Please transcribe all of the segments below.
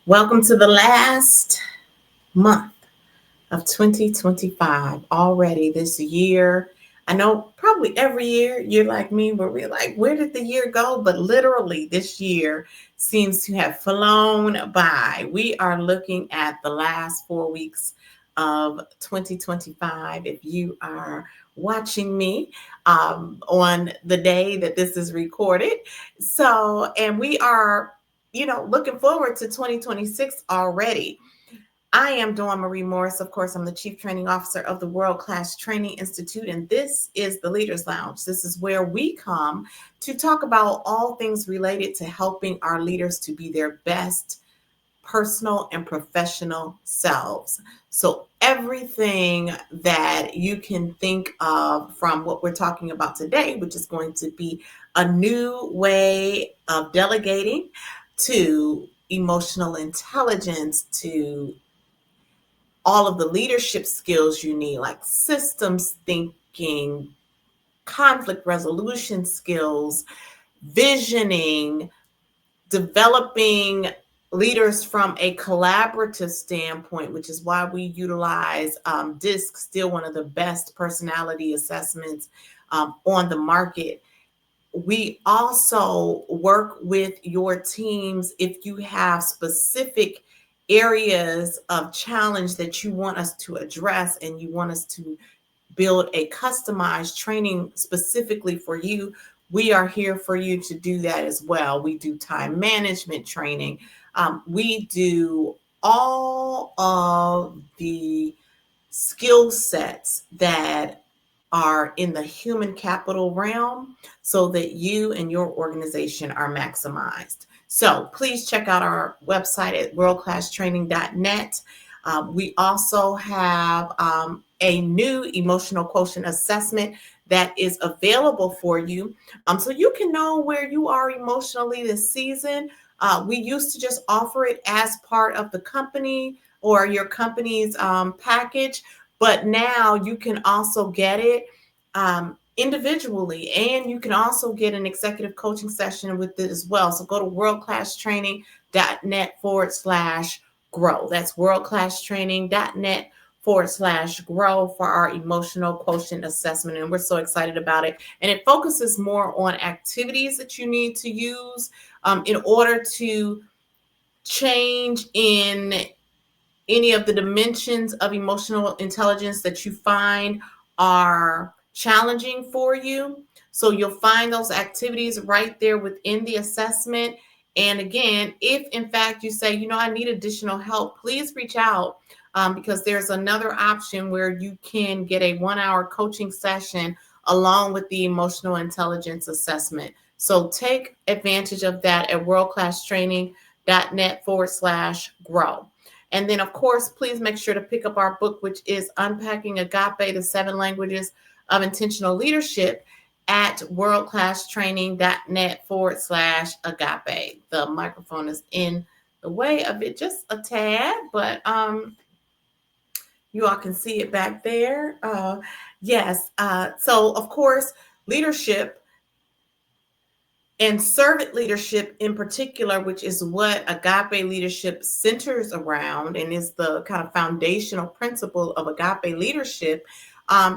Welcome to the last month of 2025. Already this year. I know probably every year you're like me, where we're like, where did the year go? But literally, this year seems to have flown by. We are looking at the last 4 weeks of 2025. If you are watching me on the day that this is recorded. And we are, looking forward to 2026 already. I am Dawn Marie Morris. Of course, I'm the Chief Training Officer of the World Class Training Institute, and this is the Leaders Lounge. This is where we come to talk about all things related to helping our leaders to be their best personal and professional selves. So, everything that you can think of from what we're talking about today, which is going to be a new way of delegating, to emotional intelligence, to all of the leadership skills you need, like systems thinking, conflict resolution skills, visioning, developing leaders from a collaborative standpoint, which is why we utilize DISC, still one of the best personality assessments on the market. We also work with your teams if you have specific areas of challenge that you want us to address and you want us to build a customized training specifically for you. We are here for you to do that as well. We do time management training. We do all of the skill sets that are in the human capital realm so that you and your organization are maximized. So please check out our website at worldclasstraining.net. We also have a new emotional quotient assessment that is available for you, so you can know where you are emotionally this season. We used to just offer it as part of the company or your company's package, but now you can also get it individually, and you can also get an executive coaching session with it as well. So go to worldclasstraining.net/grow. That's worldclasstraining.net/grow for our emotional quotient assessment. And we're so excited about it. And it focuses more on activities that you need to use in order to change in any of the dimensions of emotional intelligence that you find are challenging for you. So you'll find those activities right there within the assessment. And again, if in fact you say, I need additional help, please reach out because there's another option where you can get a 1-hour coaching session along with the emotional intelligence assessment. So take advantage of that at worldclasstraining.net/grow. And then, of course, please make sure to pick up our book, which is Unpacking Agape, the 7 Languages of Intentional Leadership, at worldclasstraining.net/agape. The microphone is in the way of it just a tad, but you all can see it back there. Yes. So, of course, leadership and servant leadership in particular, which is what agape leadership centers around and is the kind of foundational principle of agape leadership,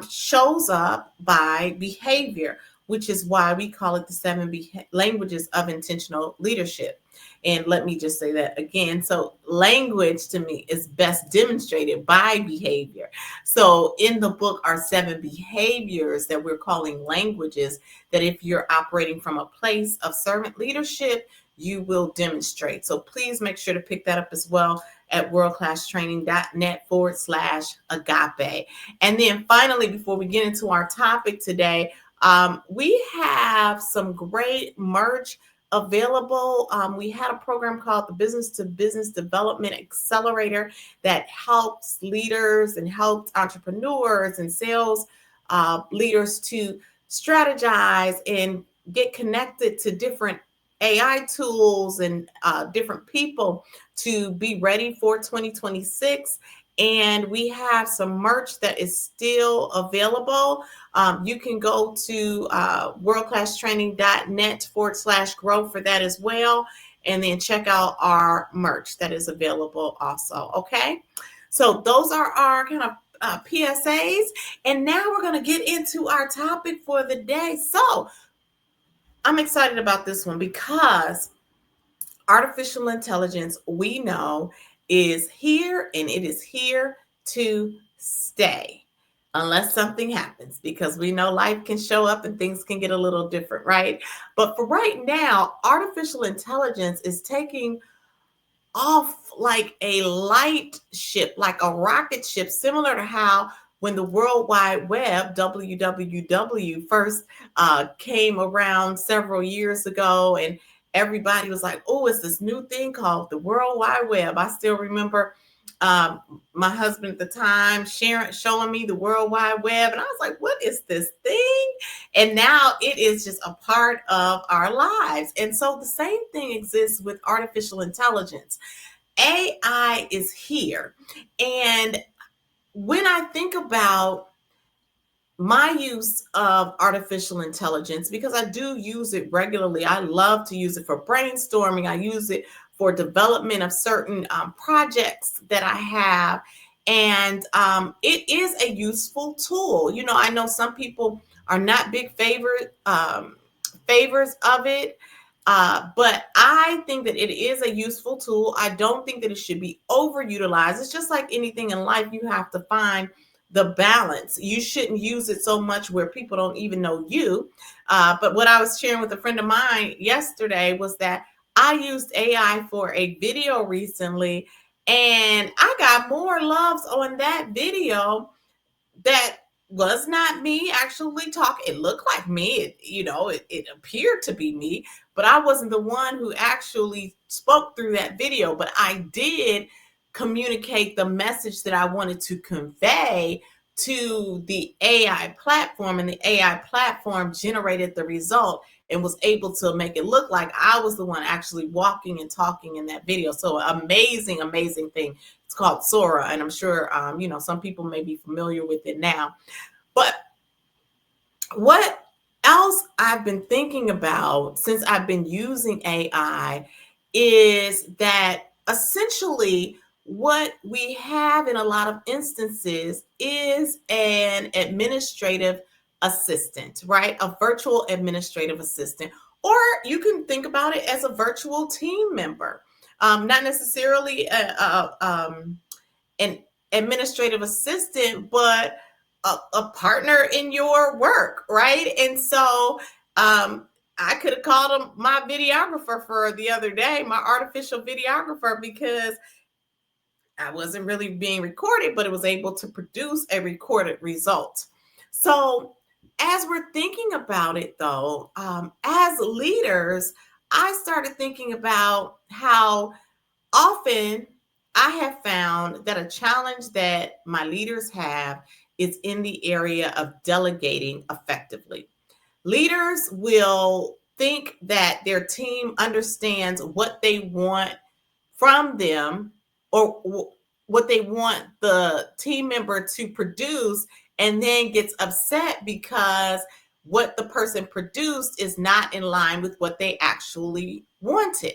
shows up by behavior, which is why we call it the 7 languages of intentional leadership. And let me just say that again. So language to me is best demonstrated by behavior. So in the book are 7 behaviors that we're calling languages that if you're operating from a place of servant leadership, you will demonstrate. So please make sure to pick that up as well at worldclasstraining.net/agape. And then finally, before we get into our topic today, we have some great merch available. We had a program called the Business to Business Development Accelerator that helps leaders and helps entrepreneurs and sales leaders to strategize and get connected to different AI tools and different people to be ready for 2026. And we have some merch that is still available. You can go to worldclasstraining.net/grow for that as well. and then check out our merch that is available also. Okay. So those are our kind of PSAs. And now we're going to get into our topic for the day. So I'm excited about this one because artificial intelligence, we know, is here and it is here to stay unless something happens, because we know life can show up and things can get a little different, right? But for right now, artificial intelligence is taking off like a light ship, like a rocket ship, similar to how when the World Wide Web, WWW, first came around several years ago, and everybody was like, oh, it's this new thing called the World Wide Web. I still remember my husband at the time showing me the World Wide Web, and I was like, what is this thing? And now it is just a part of our lives. And so the same thing exists with artificial intelligence. AI is here. And when I think about my use of artificial intelligence, because I do use it regularly, I love to use it for brainstorming. I use it for development of certain projects that I have. And it is a useful tool. You know, I know some people are not big favors of it. But I think that it is a useful tool. I don't think that it should be overutilized. It's just like anything in life, you have to find the balance. You shouldn't use it so much where people don't even know you. But what I was sharing with a friend of mine yesterday was that I used AI for a video recently, and I got more loves on that video that was not me actually talking. It looked like me. It appeared to be me, but I wasn't the one who actually spoke through that video. But I did communicate the message that I wanted to convey to the AI platform, and the AI platform generated the result and was able to make it look like I was the one actually walking and talking in that video. So amazing, amazing thing. It's called Sora, and I'm sure some people may be familiar with it now. But what else I've been thinking about since I've been using AI is that essentially what we have in a lot of instances is an administrative assistant, right? A virtual administrative assistant. Or you can think about it as a virtual team member. Not necessarily an administrative assistant, but a partner in your work, right? And so I could have called him my videographer for the other day, my artificial videographer, because I wasn't really being recorded, but it was able to produce a recorded result. So as we're thinking about it, though, as leaders, I started thinking about how often I have found that a challenge that my leaders have is in the area of delegating effectively. Leaders will think that their team understands what they want from them, or what they want the team member to produce, and then gets upset because what the person produced is not in line with what they actually wanted.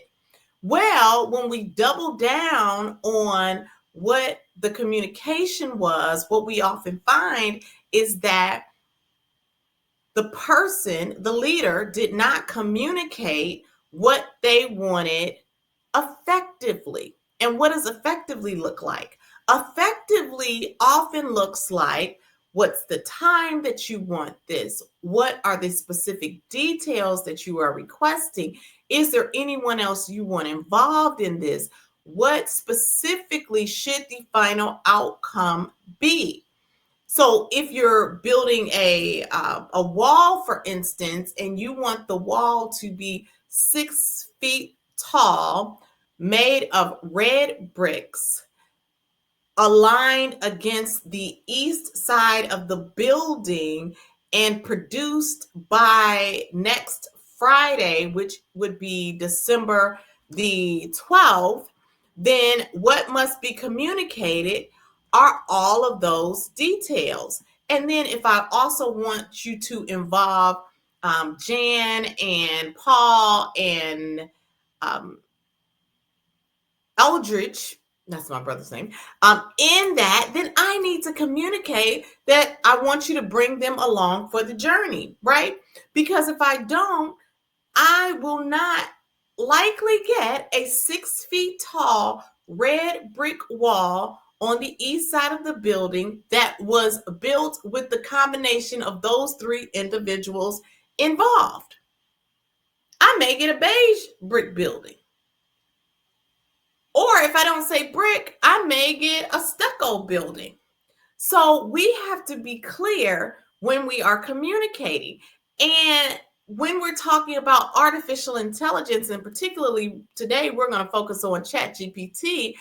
Well, when we double down on what the communication was, what we often find is that the person, the leader, did not communicate what they wanted effectively. And what does effectively look like? Effectively often looks like, what's the time that you want this? What are the specific details that you are requesting? Is there anyone else you want involved in this? What specifically should the final outcome be? So if you're building a wall, for instance, and you want the wall to be 6 feet tall, made of red bricks, aligned against the east side of the building, and produced by next Friday, which would be December the 12th, then what must be communicated are all of those details. And then if I also want you to involve Jan and Paul and Eldridge, that's my brother's name, in that, then I need to communicate that I want you to bring them along for the journey, right? Because if I don't, I will not likely get a 6 feet tall red brick wall on the east side of the building that was built with the combination of those three individuals involved. I may get a beige brick building. Or if I don't say brick, I may get a stucco building. So we have to be clear when we are communicating. And when we're talking about artificial intelligence, and particularly today, we're going to focus on ChatGPT.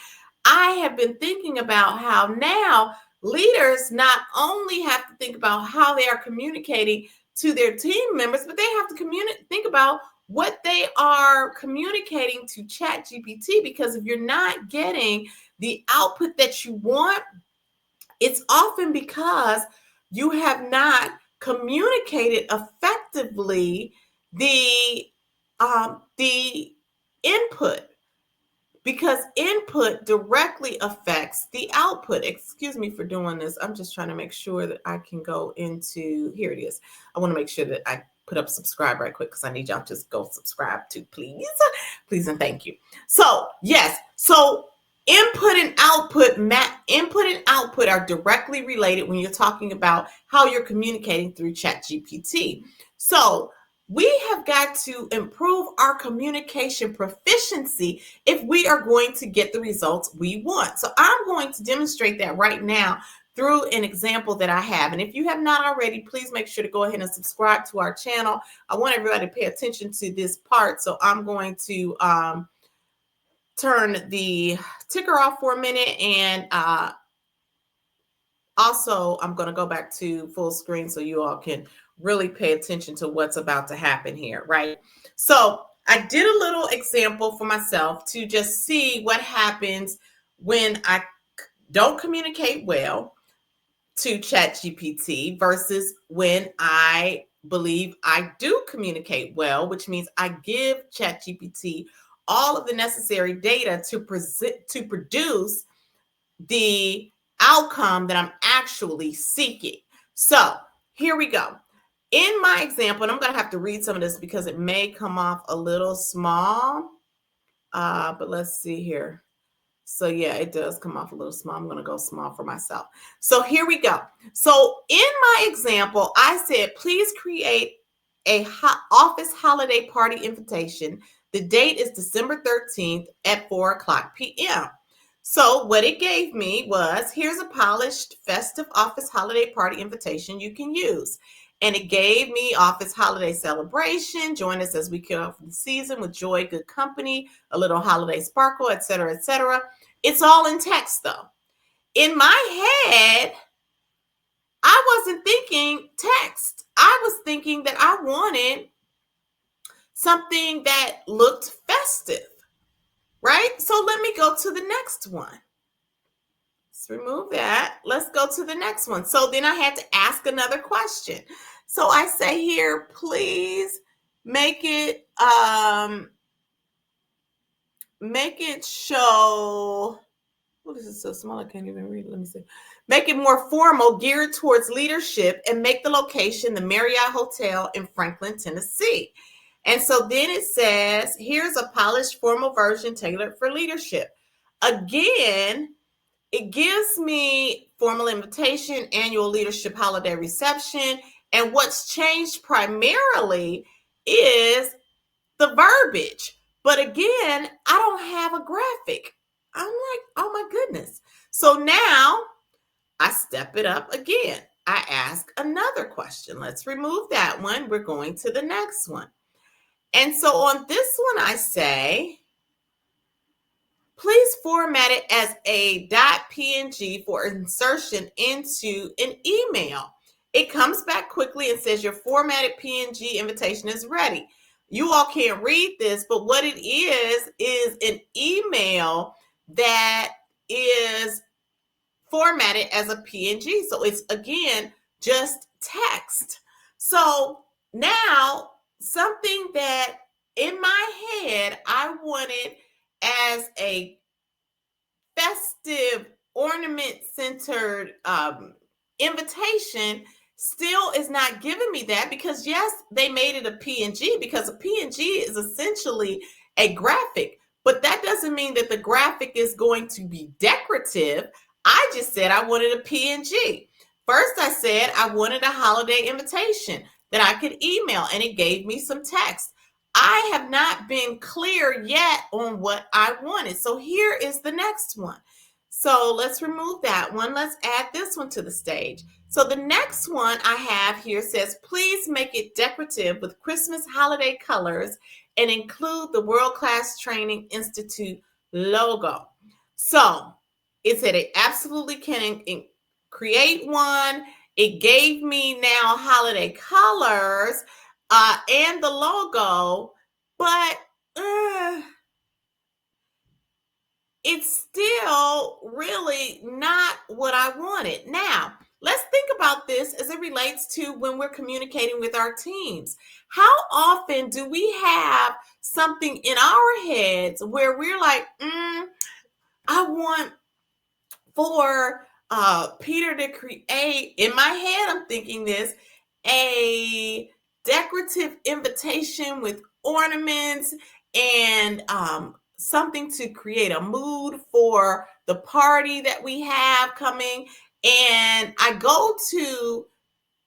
I have been thinking about how now leaders not only have to think about how they are communicating to their team members, but they have to think about what they are communicating to ChatGPT, because if you're not getting the output that you want, it's often because you have not communicated effectively the input, because input directly affects the output. Excuse me for doing this. I'm just trying to make sure that I can go into, here it is. I want to make sure that I put up subscribe right quick, because I need y'all to just go subscribe to, please. Please and thank you. So yes, so input and output are directly related when you're talking about how you're communicating through ChatGPT. So we have got to improve our communication proficiency if we are going to get the results we want. So I'm going to demonstrate that right now through an example that I have. And if you have not already, please make sure to go ahead and subscribe to our channel. I want everybody to pay attention to this part. So I'm going to turn the ticker off for a minute, and also I'm going to go back to full screen so you all can really pay attention to what's about to happen here, right? So I did a little example for myself to just see what happens when I don't communicate well to ChatGPT versus when I believe I do communicate well, which means I give ChatGPT all of the necessary data to produce the outcome that I'm actually seeking. So here we go. In my example, and I'm going to have to read some of this because it may come off a little small, but let's see here. So yeah, it does come off a little small. I'm going to go small for myself. So here we go. So in my example, I said, please create a office holiday party invitation. The date is December 13th at 4:00 p.m. So what it gave me was, here's a polished, festive office holiday party invitation you can use. And it gave me office holiday celebration. Join us as we kick off the season with joy, good company, a little holiday sparkle, etc., etc. It's all in text, though. In my head, I wasn't thinking text. I was thinking that I wanted something that looked festive, right? So let me go to the next one. Let's remove that. Let's go to the next one. So then I had to ask another question. So I say here, please make it show. Oh, this is so small, I can't even read it. Let me see. Make it more formal, geared towards leadership, and make the location the Marriott Hotel in Franklin, Tennessee. And so then it says, here's a polished, formal version tailored for leadership. Again, it gives me formal invitation, annual leadership holiday reception. And what's changed primarily is the verbiage. But again, I don't have a graphic. I'm like, oh my goodness. So now I step it up again. I ask another question. Let's remove that one. We're going to the next one. And so on this one, I say, please format it as a .png for insertion into an email. It comes back quickly and says your formatted PNG invitation is ready. You all can't read this, but what it is an email that is formatted as a PNG. So it's, again, just text. So now something that in my head I wanted as a festive, ornament-centered invitation still is not giving me that, because yes, they made it a PNG, because a PNG is essentially a graphic, but that doesn't mean that the graphic is going to be decorative. I just said I wanted a PNG. First, I said I wanted a holiday invitation that I could email, and it gave me some text. I have not been clear yet on what I wanted. So here is the next one. So let's remove that one. Let's add this one to the stage. So the next one I have here says, please make it decorative with Christmas holiday colors and include the World Class Training Institute logo. So it said it absolutely can create one. It gave me now holiday colors and the logo, but it's still really not what I wanted. Now, let's think about this as it relates to when we're communicating with our teams. How often do we have something in our heads where we're like, I want for Peter to create, in my head, I'm thinking this, a decorative invitation with ornaments and something to create a mood for the party that we have coming. And I go to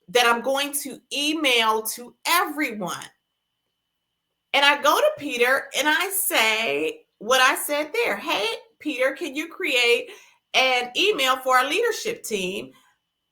that I'm going to email to everyone. And I go to Peter and I say what I said there. Hey, Peter, can you create an email for our leadership team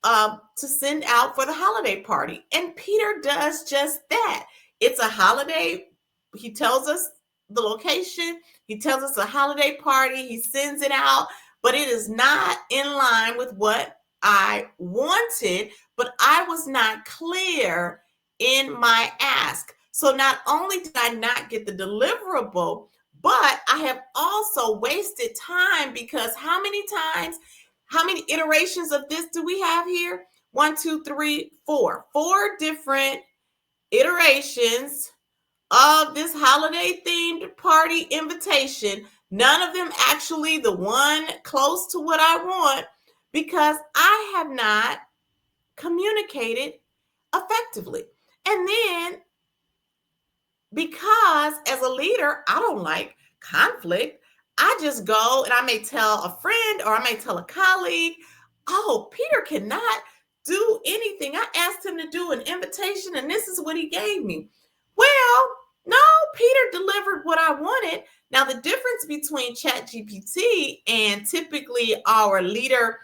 to send out for the holiday party? And Peter does just that. It's a holiday. He tells us the location. He tells us a holiday party. He sends it out, but it is not in line with what I wanted, but I was not clear in my ask. So not only did I not get the deliverable, but I have also wasted time, because how many times, how many iterations of this do we have here? 1, 2, 3, 4. 4 different iterations of this holiday themed party invitation. None of them actually the one close to what I want, because I have not communicated effectively. And then, because as a leader, I don't like conflict, I just go and I may tell a friend or I may tell a colleague, oh, Peter cannot do anything. I asked him to do an invitation and this is what he gave me. Well, no, Peter delivered what I wanted. Now, the difference between ChatGPT and typically our leader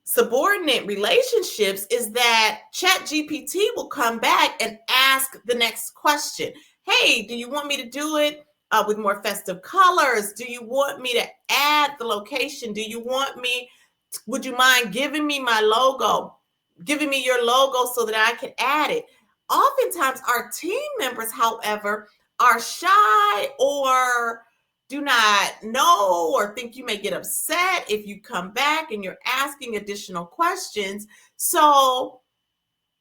subordinate relationships is that ChatGPT will come back and ask the next question. Hey, do you want me to do it with more festive colors? Do you want me to add the location? Would you mind giving me my logo, giving me your logo so that I can add it? Oftentimes our team members, however, are shy or do not know or think you may get upset if you come back and you're asking additional questions. So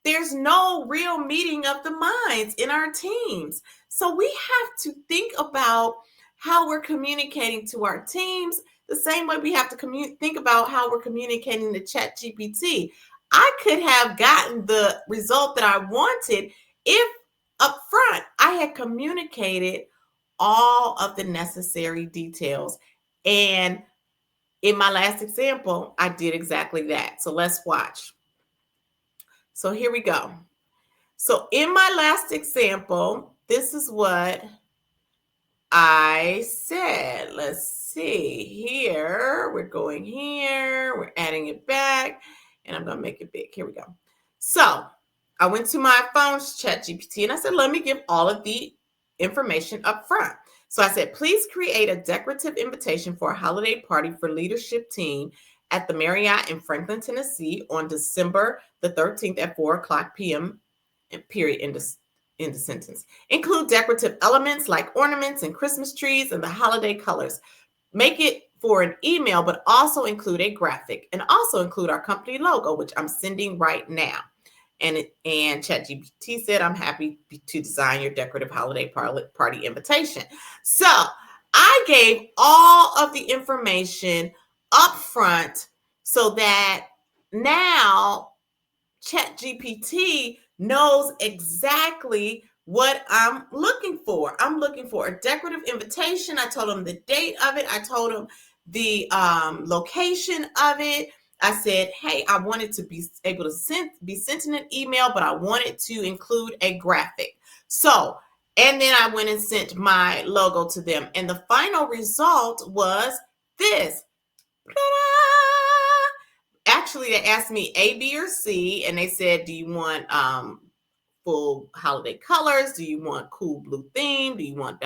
there's no real meeting of the minds in our teams. So we have to think about how we're communicating to our teams the same way we have to think about how we're communicating to ChatGPT. I could have gotten the result that I wanted if up front I had communicated all of the necessary details. And in my last example, I did exactly that. So let's watch. So here we go. So in my last example, this is what I said. Let's see here. We're going here. We're adding it back. And I'm going to make it big. Here we go. So I went to my phone's ChatGPT and I said, let me give all of the information up front. So I said, please create a decorative invitation for a holiday party for leadership team at the Marriott in Franklin, Tennessee on December the 13th at 4:00 p.m. Period. In the sentence. Include decorative elements like ornaments and Christmas trees and the holiday colors. Make it for an email, but also include a graphic and also include our company logo, which I'm sending right now. And ChatGPT said, I'm happy to design your decorative holiday party invitation. So I gave all of the information up front so that now ChatGPT knows exactly what I'm looking for. I'm looking for a decorative invitation. I told him the date of it. I told him the location of it. I said, hey, I wanted to be able to be sent in an email, but I wanted to include a graphic. So, and then I went and sent my logo to them. And the final result was this. Actually, they asked me A, B, or C, and they said, do you want full holiday colors? Do you want cool blue theme? Do you want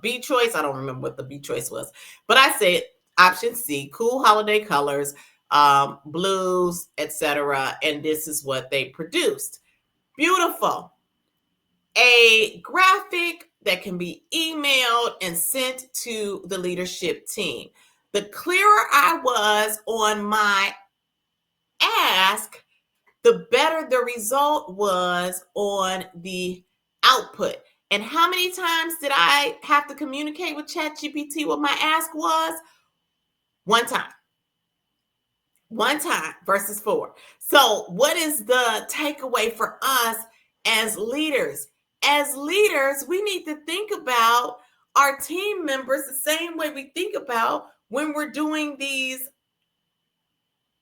B choice? I don't remember what the B choice was, but I said option C, cool holiday colors, blues, etc. And this is what they produced. Beautiful. A graphic that can be emailed and sent to the leadership team. The clearer I was on my ask, the better the result was on the output. And how many times did I have to communicate with ChatGPT what my ask was? One time. One time versus 4. So, what is the takeaway for us as leaders? As leaders, we need to think about our team members the same way we think about when we're doing these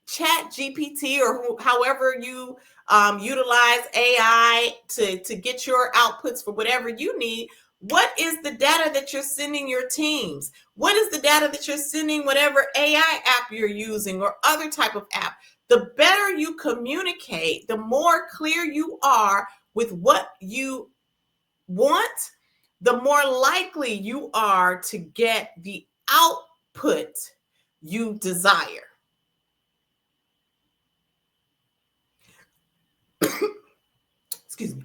ChatGPT or however you utilize AI to get your outputs for whatever you need. What is the data that you're sending your teams? What is the data that you're sending whatever AI app you're using or other type of app? The better you communicate, the more clear you are with what you want, the more likely you are to get the output you desire. Excuse me.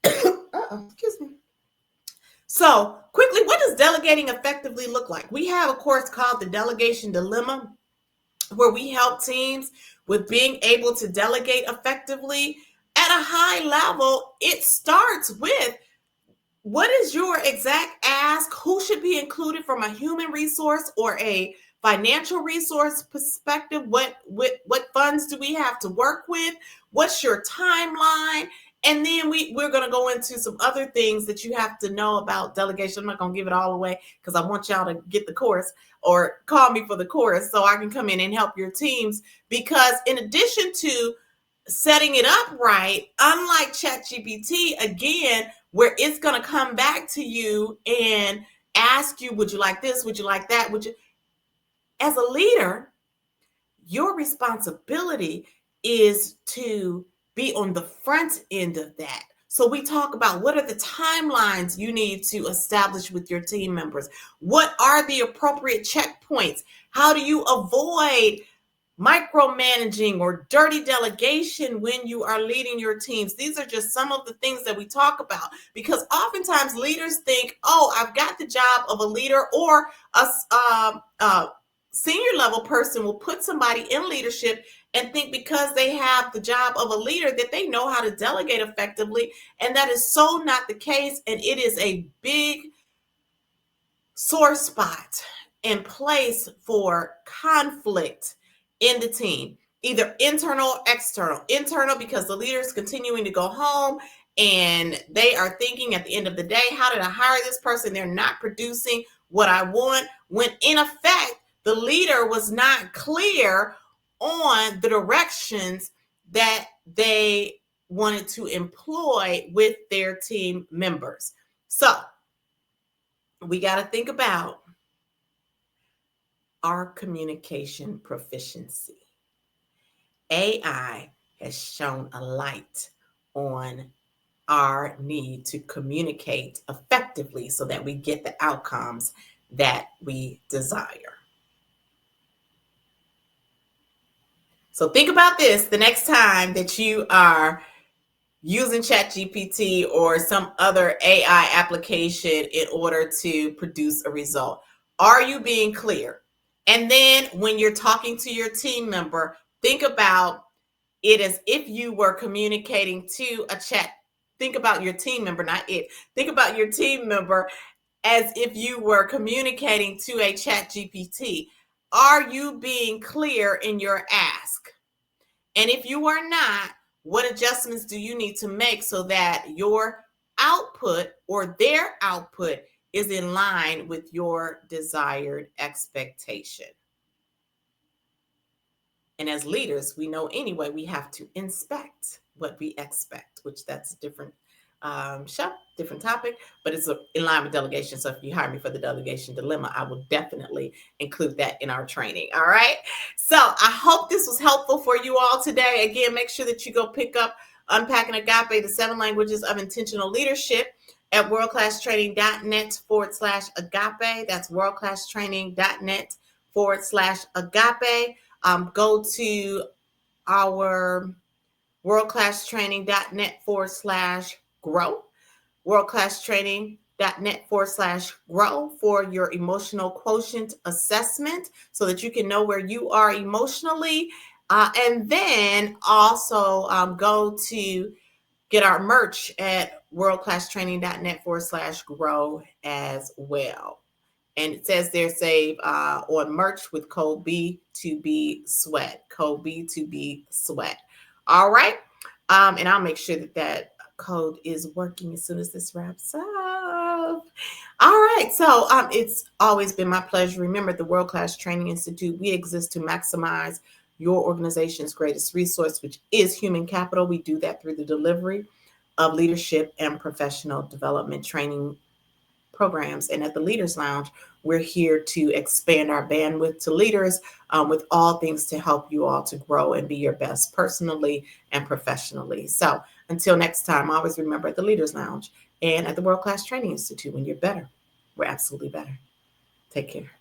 Excuse me. So, quickly, what does delegating effectively look like? We have a course called the Delegation Dilemma, where we help teams with being able to delegate effectively at a high level. It starts with what is your exact ask? Who should be included from a human resource or a financial resource perspective? What funds do we have to work with? What's your timeline? And then we're going to go into some other things that you have to know about delegation. I'm not going to give it all away because I want y'all to get the course or call me for the course so I can come in and help your teams. Because in addition to setting it up right, unlike ChatGPT, again, where it's going to come back to you and ask you, would you like this? Would you like that? Would you? As a leader, your responsibility is to be on the front end of that. So we talk about what are the timelines you need to establish with your team members? What are the appropriate checkpoints? How do you avoid micromanaging or dirty delegation when you are leading your teams? These are just some of the things that we talk about, because oftentimes leaders think, oh, I've got the job of a leader, or a senior level person will put somebody in leadership and think because they have the job of a leader that they know how to delegate effectively. And that is so not the case. And it is a big sore spot in place for conflict in the team, either internal or external. Internal because the leader is continuing to go home and they are thinking at the end of the day, how did I hire this person? They're not producing what I want, when in effect the leader was not clear on the directions that they wanted to employ with their team members. So we got to think about our communication proficiency. AI has shown a light on our need to communicate effectively so that we get the outcomes that we desire. So think about this the next time that you are using ChatGPT or some other AI application in order to produce a result. Are you being clear? And then when you're talking to your team member, think about it as if you were communicating to a chat. Think about your team member, not it. Think about your team member as if you were communicating to a chat GPT. Are you being clear in your ask? And if you are not, what adjustments do you need to make so that your output or their output is in line with your desired expectation? And as leaders, we know anyway, we have to inspect what we expect, which that's a different show, different topic, but it's in line with delegation. So if you hire me for the delegation dilemma, I will definitely include that in our training. All right. So I hope this was helpful for you all today. Again, make sure that you go pick up Unpacking Agape, the 7 languages of intentional leadership at worldclasstraining.net/agape. That's worldclasstraining.net/agape. Go to our worldclasstraining.net/grow, worldclasstraining.net/grow for your emotional quotient assessment so that you can know where you are emotionally. And then also go to get our merch at worldclasstraining.net/grow as well. And it says there, save on merch with code B2B Sweat. Code B2B Sweat. All right. And I'll make sure that that code is working as soon as this wraps up. All right. So it's always been my pleasure. Remember, the World Class Training Institute, we exist to maximize your organization's greatest resource, which is human capital. We do that through the delivery of leadership and professional development training programs. And at the Leaders Lounge, we're here to expand our bandwidth to leaders with all things to help you all to grow and be your best personally and professionally. So until next time, always remember at the Leaders Lounge and at the World Class Training Institute, when you're better, we're absolutely better. Take care.